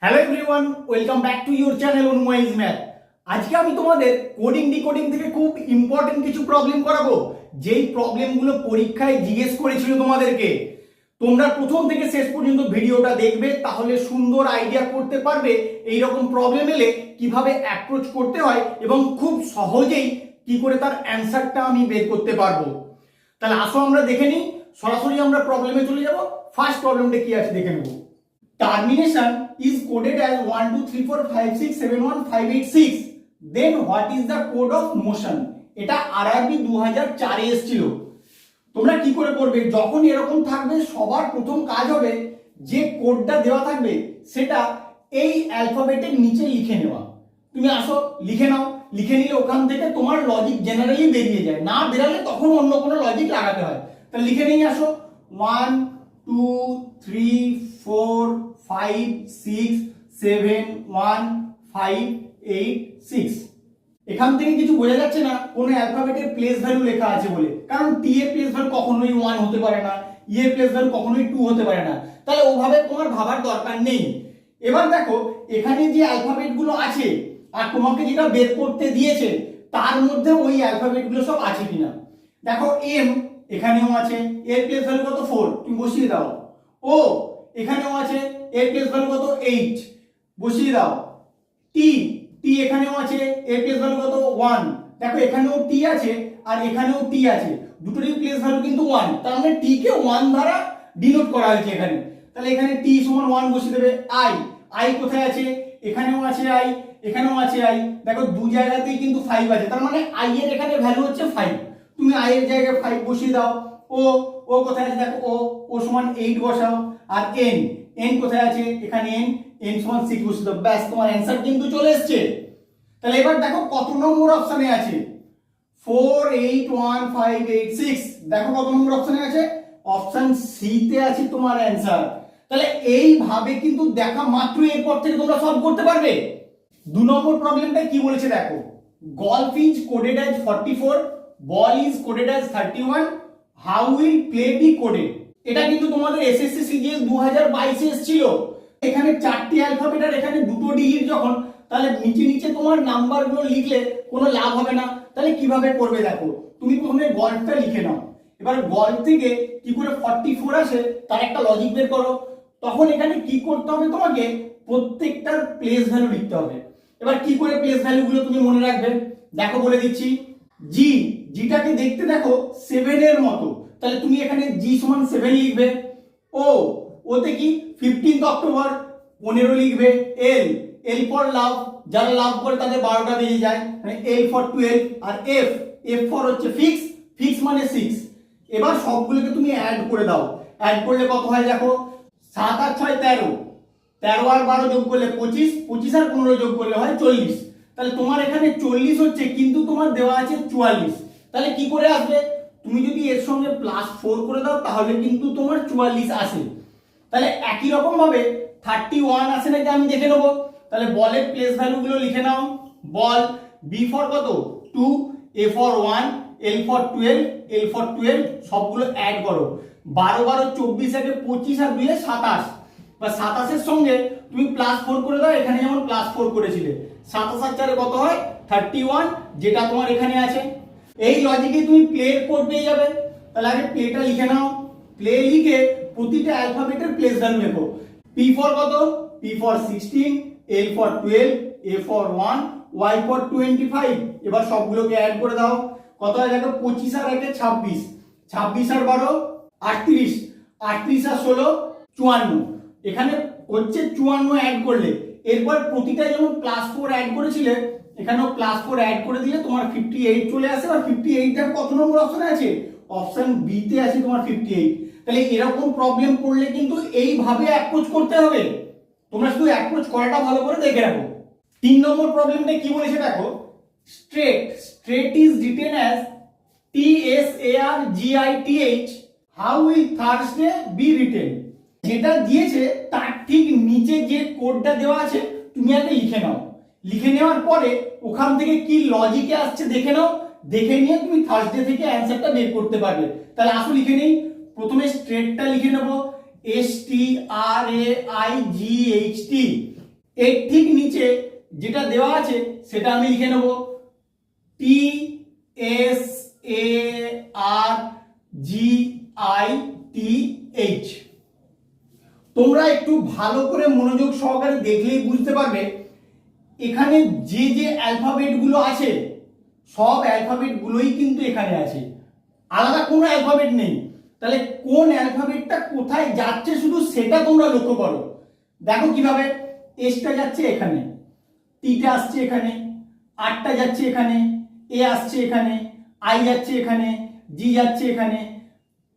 Hello everyone, welcome back to your channel Anumoyee's math. আজকে আমি তোমাদের কোডিং ডিকোডিং থেকে খুব ইম্পর্টেন্ট কিছু প্রবলেম করাবো, যেই প্রবলেমগুলো পরীক্ষায় জিজ্ঞেস করেছিল তোমাদেরকে। তোমরা প্রথম থেকে শেষ পর্যন্ত ভিডিওটা দেখবে, তাহলে সুন্দর আইডিয়া করতে পারবে এই রকম প্রবলেম এলে কিভাবে অ্যাপ্রোচ করতে হয় এবং খুব সহজেই কি করে তার অ্যান্সারটা আমি বের করতে পারবো। তাহলে আসো আমরা দেখে নিই, সরাসরি আমরা প্রবলেমে চলে যাব। ফার্স্ট প্রবলেমটা কি আছে দেখে নেব। Termination is coded as 1 2 3 4 5 6 7 1 5 8 6. Then what is the code of motion? এটা আরআরবি 2004 এ এসেছিল। তোমরা কি করে করবে, যখন এরকম থাকবে সবার প্রথম কাজ হবে যে কোডটা দেওয়া থাকবে সেটা এই অ্যালফাবেটের নিচে লিখে নেওয়া। তুমি আসো লিখে নাও, লিখে নিলে ওখান থেকে তোমার লজিক জেনারেলি বেরিয়ে যায়, না বেরালে তখন অন্য কোনো লজিক লাগাতে হয়। তাহলে লিখে নিয়ে আসো 1 2 3 4 5 6 7 1 5 8 6। এখান থেকে কিছু বোঝা যাচ্ছে না কোন অ্যালফাবেটের প্লেস ভ্যালু লেখা আছে বলে, কারণ টি এর প্লেস ভ্যালু কখনোই 1 হতে পারে না, ই এর প্লেস ভ্যালু কখনোই 2 হতে পারে না। তাহলে ওভাবে তোমার ভাবার দরকার নেই। এবার দেখো এখানে যে অ্যালফাবেট গুলো আছে আর তোমাকে যেটা বের করতে দিয়েছে তার মধ্যে ওই অ্যালফাবেট গুলো সব আছে কিনা। দেখো এম এখানেও আছে, এর প্লেস ভ্যালু কত 4, তুমি বসিয়ে দাও। ও এখানেও আছে, এর প্লেস ভ্যালু কত 8, বসিয়ে দাও। টি টি এখানেও আছে, এর প্লেস ভ্যালু কত 1। দেখো এখানেও টি আছে আর এখানেও টি আছে, দুটোরই প্লেস ভ্যালু কিন্তু 1, তার মানে টি কে 1 দ্বারা ডিনোট করা হয়েছে এখানে। তাহলে এখানে টি সমান 1 বসিয়ে দেবে। আই আই কোথায় আছে, এখানেও আছে আই, এখানেও আছে আই। দেখো দু জায়গাতেই কিন্তু 5 আছে, তার মানে আই এর এখানে ভ্যালু হচ্ছে 5, তুমি আই এর জায়গায় 5 বসিয়ে দাও। ও ও কোথায় আছে, দেখো ও সমান 8 বসাও। আর এন এন কোথায় আছে, এখানে এন এন সমান 6 বসিয়ে দাও। ব্যাস, তোমার অ্যান্সার কিন্তু চলে এসেছে। তাহলে এবার দেখো কত নম্বর অপশনে আছে, 4 8 1 5 8 6। দেখো কত নম্বর অপশনে আছে, অপশন সি তে আছে তোমার অ্যান্সার। তাহলে এইভাবে কিন্তু দেখা মাত্র এরপর থেকে তোমরা সলভ করতে পারবে। 2 নম্বর প্রবলেমটা কি বলেছে দেখো, golf is coded as 44, ball is coded as 31, how will play B coded. এটা কিন্তু তোমাদের এসএসসি সিজিএল 2022 এ এসেছিল। এখানে 4টি অ্যালফাবেট আর এখানে দুটো ডিজিট যখন, তাহলে নিচে নিচে তোমার নাম্বারগুলো লিখলে কোনো লাভ হবে না। তাহলে কিভাবে করবে দেখো, তুমি প্রথমে গলফটা লিখে নাও। এবার গলফ থেকে কি করে 44 আসে তার একটা লজিক বের করো। তখন এখানে কি করতে হবে, তোমাকে প্রত্যেকটার প্লেস ভ্যালু লিখতে হবে। এবার কি করে প্লেস ভ্যালুগুলো তুমি মনে রাখবে দেখো বলে দিচ্ছি। জি জিটাকে দেখতে দেখো 7 এর মতো, তাহলে তুমি এখানে জি সমান 7 লিখবে। ও ওতে কি 15 অক্টোবর 15 লিখবে। এল এল ফর লাভ, যারা লাভ করে তাদের 12টা বেজে যায়, মানে এল ফর 12। আর এফ এফ ফর হচ্ছে ফিক্স, ফিক্স মানে 6। এবার সবগুলোকে তুমি অ্যাড করে দাও, অ্যাড করলে কত হয় দেখো, 7 আর 6 13, 13 আর 12 যোগ করলে 25, 25 আর 15 যোগ করলে হয় 40। তাহলে তোমার এখানে 40 হচ্ছে, কিন্তু তোমার দেওয়া আছে 44। তাহলে কি করে আসবে, তুমি যদি এর সঙ্গে +4 করে দাও তাহলে কিন্তু তোমার 44 আসে। তাহলে একই রকম ভাবে 31 আসে নাকি আমি দেখে নেবো। তাহলে বলের প্লেস ভ্যালু গুলো লিখে নাও। বল বি ফর কত 2, এ for 1, L for 12, L for 12, সবগুলো অ্যাড করো। 12 12 24 একে 25 আর 2 এ 27, বা 27 এর সঙ্গে তুমি +4 করে দাও, এখানে যেমন +4 করেছিলে। 27 আর 4 কত হয় 31, যেটা তোমার এখানে আছে। এই লজিকে তুমি প্লে কোড পেয়ে যাবে। তাহলে আগে প্লেটা লিখে নাও, প্লে লিখে প্রতিটা অ্যালফাবেটের প্লেস ভ্যালু লেখো। পি ফর কত, P for 16, L for 12, A for 1, Y for 25। এবার সবগুলোকে অ্যাড করে দাও, কত হয় দেখো 25 আর 1 26, 26 আর 12 38, 38 আর 16 54। এখানে হচ্ছে 54 অ্যাড করলে, এরপর প্রতিটা যেমন +4 অ্যাড করেছিলে এখানেও +4 অ্যাড করে দিলে তোমার 58 চলে আসে। আর 58 টা কত নম্বর অপশনে আছে, অপশন বি তে আছে তোমার 58। তাহলে এরকম প্রবলেম পড়লে কিন্তু এইভাবে অ্যাপ্রোচ করতে হবে। তোমরা শুধু অ্যাপ্রোচ করাটা ভালো করে দেখে রাখো। 3 নম্বর প্রবলেমটা কি বলেছে দেখো, straight straight is written as TSARGITH, how will Thursday be written. যেটা দিয়েছে তার ঠিক নিচে যে কোডটা দেওয়া আছে তুমি আগে লিখে নাও। লিখে নেওয়ার পরে ওখান থেকে কি লজিকে আসছে দেখে নাও, দেখে নিয়ে তুমি থার্সডে থেকে অ্যান্সারটা বের করতে পারবে। তাহলে আসো লিখে নেই। প্রথমে স্ট্রেটটা লিখে নেব, STRAIGHT। এর ঠিক নিচে যেটা দেওয়া আছে সেটা আমি লিখে নেব TSARGITH। তোমরা একটু ভালো করে মনোযোগ সহকারে দেখলেই বুঝতে পারবে এখানে যে যে অ্যালফাবেট গুলো আছে সব অ্যালফাবেট গুলোই কিন্তু এখানে আছে, আলাদা কোনো অ্যালফাবেট নেই। তাহলে কোন অ্যালফাবেটটা কোথায় যাচ্ছে শুধু সেটা তোমরা লক্ষ্য করো। দেখো কিভাবে, এসটা যাচ্ছে এখানে, টিটা আসছে এখানে, আরটা যাচ্ছে এখানে, এ আসছে এখানে, আই যাচ্ছে এখানে, জি যাচ্ছে এখানে,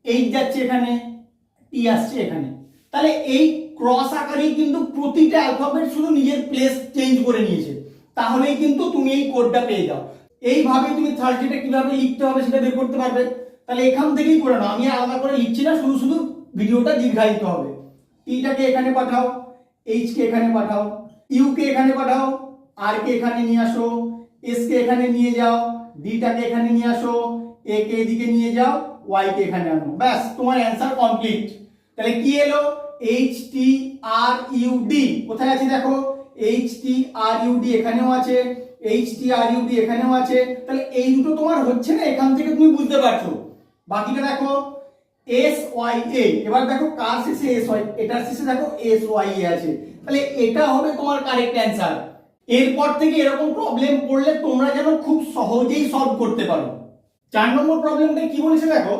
এইচ যাচ্ছে এখানে, টি আসছে এখানে। তাহলে এই ক্রস আকারেই কিন্তু প্রতিটা অ্যালফাবেট শুধু নিজের প্লেস চেঞ্জ করে নিয়েছে, তাহলেই কিন্তু তুমি এই কোডটা পেয়ে যাও। এইভাবে তুমি থার্সডেটা কিভাবে লিখতে হবে সেটা বের করতে পারবে। তাহলে এখান থেকেই করে নাও, আমি আলাদা করে লিখছি না, শুধু শুধু ভিডিওটা দীর্ঘায়িত হবে। টিটাকে এখানে পাঠাও, এইচ কে এখানে পাঠাও, ইউ কে এখানে পাঠাও, আর কে এখানে নিয়ে আসো, এস কে এখানে নিয়ে যাও, ডিটাকে এখানে নিয়ে আসো, এ কে এদিকে নিয়ে যাও, ওয়াই কে এখানে আনো, ব্যাস তোমার অ্যান্সার কমপ্লিট। তাহলে কি এলো, H T are U D কোথায় আছে দেখো, H T are U D এখানেও আছে, H T are U D এখানেও আছে। তাহলে এই দুটো তোমার হচ্ছে না, এখান থেকে তুমি বুঝতে পারছো। বাকিটা দেখো এস ওয়াই এ, এবার দেখো কার শেষে এস ওয়াই, এটার শেষে দেখো এস ওয়াই এ আছে, তাহলে এটা হবে তোমার কারেক্ট অ্যান্সার। এরপর থেকে এরকম প্রবলেম পড়লে তোমরা যেন খুব সহজেই সলভ করতে পারো। 4 নম্বর প্রবলেমটা কি বলেছে দেখো,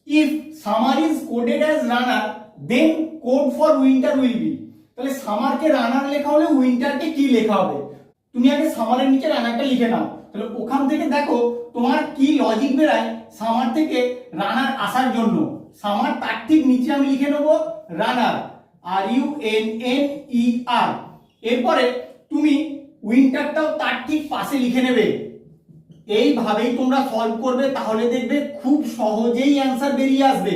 if summer is coded as runner then code for winter will be. তাহলে সামারকে রানার লেখা হলে উইন্টারকে কি লেখা হবে, তুমি আগে সামারের নিচে রানারটা লিখে নাও। তাহলে ওখান থেকে দেখো তোমার কি লজিক বেরায় সামার থেকে রানার আসার জন্য। সামার তার ঠিক নিচে আমি লিখে নেব রানার, RUNNER। এরপরে তুমি উইন্টারটাও তার ঠিক পাশে লিখে নেবে। এইভাবেই তোমরা সলভ করবে, তাহলে দেখবে খুব সহজেই অ্যান্সার বেরিয়ে আসবে।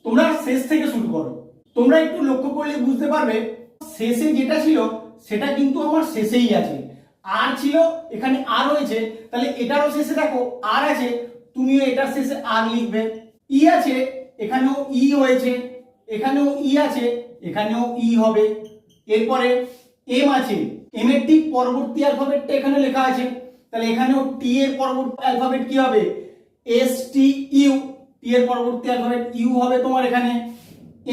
তোমরা শেষ থেকে শুরু করো, তোমরা একটু লক্ষ্য করলে বুঝতে পারবে শেষে যেটা ছিল সেটা কিন্তু আমার শেষেই আছে। আর ছিল এখানে আর হয়েছে, তাহলে এটারও শেষে দেখো আর আছে, তুমিও এটার শেষে আর লিখবে। ই আছে এখানেও ই হয়েছে, এখানেও ই আছে, এখানেও ই হবে। এরপরে এম আছে, এম এর ঠিক পরবর্তী অ্যালফাবেটটা এখানে লেখা আছে, তাহলে এখানেও টি এর পরবর্তী অ্যালফাবেট কি হবে, এস টি ইউ, টি এর পরবর্তী অ্যালফাবেট ইউ হবে তোমার এখানে।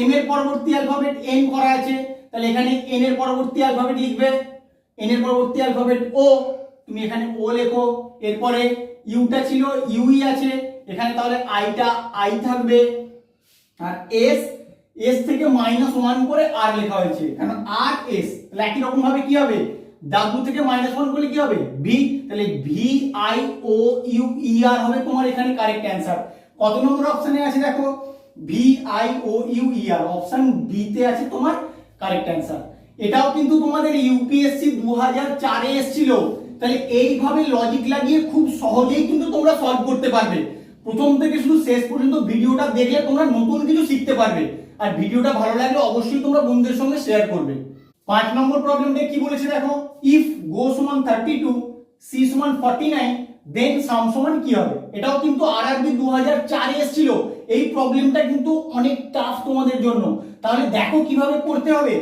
এম এর পরবর্তী অ্যালফাবেট এন করা আছে, তাহলে এখানে এন এর পরবর্তী অ্যালফাবেট লিখবে, এন এর পরবর্তী অ্যালফাবেট ও, তুমি এখানে ও লেখো। এরপরে ইউটা ছিল ইউই আছে এখানে, তাহলে আইটা আই থাকবে। আর এস, এস থেকে -1 করে আর লেখা হয়েছে, কারণ আর এস, তাহলে একই রকম ভাবে কি হবে, ডাব্লিউ থেকে -1 করলে কি হবে ভি, তাহলে V I O U E R হবে তোমার এখানে কারেক্ট অ্যান্সার। কত নম্বর অপশনে আছে দেখো, V I O U E R, option B তে আছে তোমার কারেক্ট অ্যান্সার। এটাও কিন্তু তোমাদের ইউপিএসসি 2004 এ এসেছিল। তাহলে এইভাবে লজিক লাগিয়ে খুব সহজেই কিন্তু তোমরা সলভ করতে পারবে। প্রথম থেকে শুধু শেষ পর্যন্ত ভিডিওটা দেখলে তোমরা নতুন কিছু শিখতে পারবে। আর ভিডিওটা ভালো লাগলে অবশ্যই তোমরা বন্ধুদের সঙ্গে শেয়ার করবে। 5 নম্বর প্রবলেমটা কি বলেছে দেখো, ইফ গো সমান 32 সি সমান 49 দেন সাম সমান কি হবে। এটাও কিন্তু আরআরবি 2004 এ এসেছিল। এই প্রবলেমটা কিন্তু অনেক টাফ তোমাদের জন্য। তাহলে দেখো কিভাবে করতে হবে।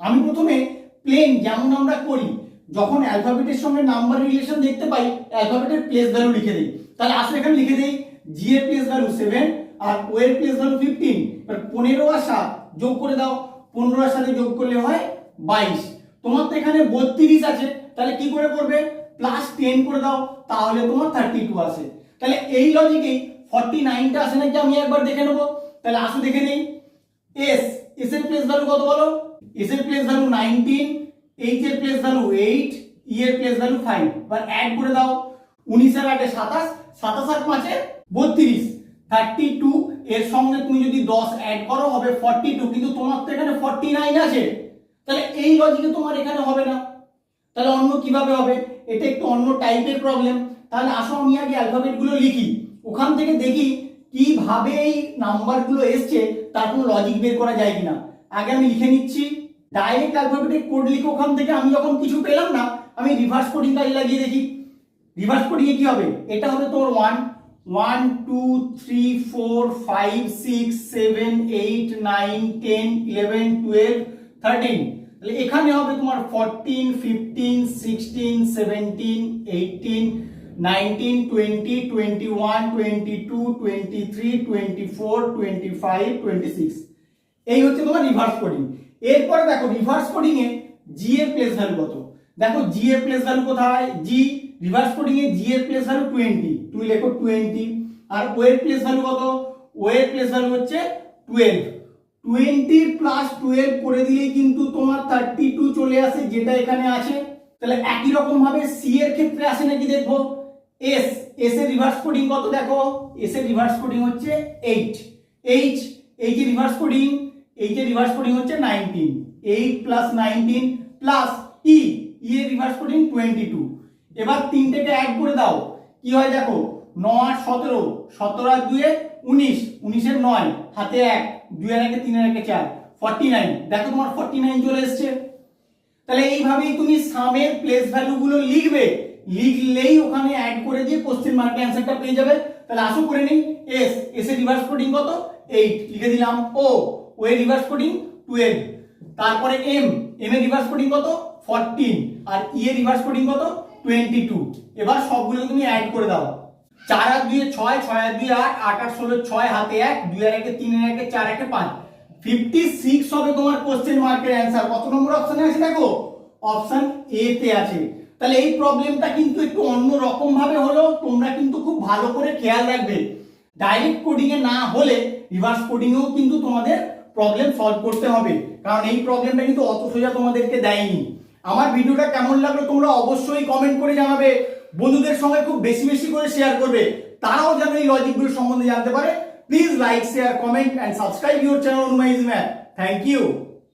আমি প্রথমে প্লেন যেমন আমরা করি, যখন অ্যালফাবেটের সঙ্গে নাম্বার রিলেশন দেখতে পাই অ্যালফাবেটের প্লেস ভ্যালু লিখে দেই। তাহলে আসলে এখানে লিখে দেই জি এর প্লেস ভ্যালু 7 আর ও এর প্লেস ভ্যালু 15। এবার 15 আর 7 যোগ করে দাও, 15 এর সাথে যোগ করলে হয় 22। তোমার তো এখানে 32 আছে, তাহলে কি করে করবে, +10 করে দাও, তাহলে তোমার 32 আসে। তাহলে এই লজিকেই 49টা আসে নাকি আমি একবার দেখে নেব। তাহলে আসো দেখে নেই, এস, এস এর প্লেস ভ্যালু কত বলো, এস এর প্লেস ভ্যালু 19, এইচ এর প্লেস ভ্যালু 8, ই এর প্লেস ভ্যালু 5। এবার অ্যাড করে দাও, 19 আর 8 এ 27, 27 আর 5 এ 32, 32 এর সঙ্গে তুমি যদি 10 অ্যাড করো হবে 42, কিন্তু তোমার তো এখানে 49 আছে। তাহলে এই লজিকে তোমার এখানে হবে না, তাহলে অন্য কিভাবে হবে, এটা একটু অন্য টাইপের প্রবলেম। তাহলে আসো আমি আগে অ্যালফাবেট গুলো লিখি, ওখান থেকে দেখি কিভাবে এই নাম্বারগুলো এসছে তার কোনো লজিক বের করা যায় কিনা। আগে আমি লিখে নিচ্ছি, ডাইরেক্ট অ্যালফাবেটিক কোড লিখে ওখান থেকে আমি যখন কিছু পেলাম না, আমি রিভার্স কোডিং কাজে লাগিয়ে দেখি। রিভার্স কোডিং এ কি হবে, এটা হবে তোমার 1 1 2 3 4 5 6 7 8 9 10 11 12 13। তাহলে এখানে হবে তোমার 14 15 16 17 18 19 20 21 22 23 24 25 26 এই হচ্ছে তোমার রিভার্স কোডিং। এরপরে দেখো রিভার্স কোডিং এ জি এর প্লেস ভ্যালু কত। দেখো জি এর প্লেস ভ্যালু কোথায়, জি রিভার্স কোডিং এ জি এর প্লেস ভ্যালু 20, তুমি লেখো 20। আর ও এর প্লেস ভ্যালু কত, ও এর প্লেস ভ্যালু হচ্ছে 12। 20 প্লাস 12 করে দিলেই কিন্তু তোমার 32 চলে আসে, যেটা এখানে আছে। তাহলে একই রকম ভাবে সি এর ক্ষেত্রে আসে নাকি দেখবো। এস, এস এর রিভার্স কোডিং কত, দেখো এস এর রিভার্স কোডিং হচ্ছে 8। এইচ, এইচ এর রিভার্স কোডিং, এইচ এর রিভার্স কোডিং হচ্ছে 19। 8 প্লাস 19 প্লাস ই, ই এর রিভার্স কোডিং 22। এবার তিনটেকে অ্যাড করে দাও, কি হয় দেখো 9 আর 17, 17 আর 2 19, 19 এর 9 হাতে 1, 2 এর 1 3 এর 1 4, 49। দেখো তোমার 49 চলে এসেছে। তাহলে এইভাবেই তুমি সামের প্লেস ভ্যালু গুলো লিখবে, লিখলেই ওখানে অ্যাড করে দিয়ে কোশ্চেন মার্কে অ্যানসারটা পেয়ে যাবে। তাহলে আসো করে নিই। এস, এস এর রিভার্স কোডিং কত 8 লিখে দিলাম। ও, ও এর রিভার্স কোডিং 12। তারপরে এম, এম এর রিভার্স কোডিং কত 14। আর ই এর রিভার্স কোডিং কত 22। এবার সবগুলো তুমি অ্যাড করে দাও। 4 আর 2 6, 6 আর 2 8, 8 আর 16 6 হাতে 1, 2 আর 1 3 এর 1 4 1 5, 56 হবে তোমার কোশ্চেন মার্কের অ্যানসার। কত নম্বর অপশনে আছে দেখো, অপশন এ তে আছে। তাহলে এই প্রবলেমটা কিন্তু একটু অন্য রকম ভাবে হলো, তোমরা কিন্তু খুব ভালো করে খেয়াল রাখবে। ডাইরেক্ট কোডিং এ না হলে রিভার্স কোডিং এও কিন্তু তোমাদের প্রবলেম সলভ করতে হবে, কারণ এই প্রবলেমটা কিন্তু অত সোজা তোমাদেরকে দেয়নি। আমার ভিডিওটা কেমন লাগলো তোমরা অবশ্যই কমেন্ট করে জানাবে, বন্ধুদের সঙ্গে খুব বেশি বেশি করে শেয়ার করবে, তারাও যেন এই লজিকগুলো সম্বন্ধে জানতে পারে। Please like, share, comment and subscribe your channel Anumoyee's math. Thank you.